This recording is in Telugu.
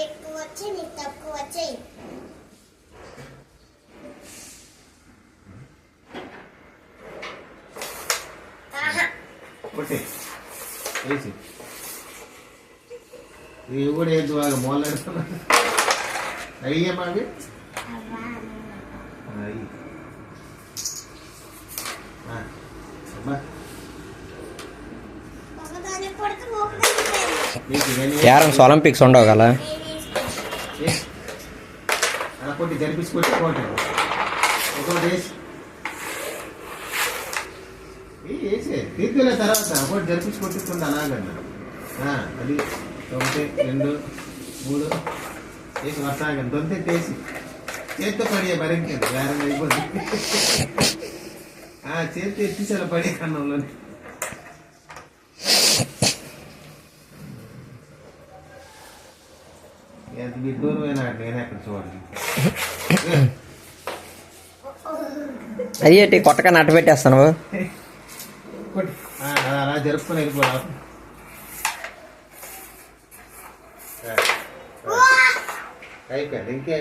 ఎక్కువ వచ్చి నీకు తక్కువ వచ్చాయి. వేసి ఇవి కూడా ఏంటి బాగా మొదలెడుతున్నా అయ్యమ్మా అవి యారన్స్ ఒలింపిక్స్ ఉండవు కదా అలా కొట్టి జరిపించుకొచ్చి ఒకటి వేసే తీర్చుకునే తర్వాత ఒకటి జరిపించుకొట్టిస్తుంది అలాగన్నా అది 1 2 3 వేసి వస్తాగండి దొంతే వేసి చేతితో పడియే భరించండి వేరే అయిపోతుంది చేతి ఎత్తిసేలా పడే కన్నంలోనే ఎంత మీ దూరమైనా నేను అక్కడ చూడండి అయ్యేటి కొట్టగా నట్ట పెట్టేస్తాను అలా జరుపుకొని వెళ్ళిపోరా అయిపోయింది ఇంకే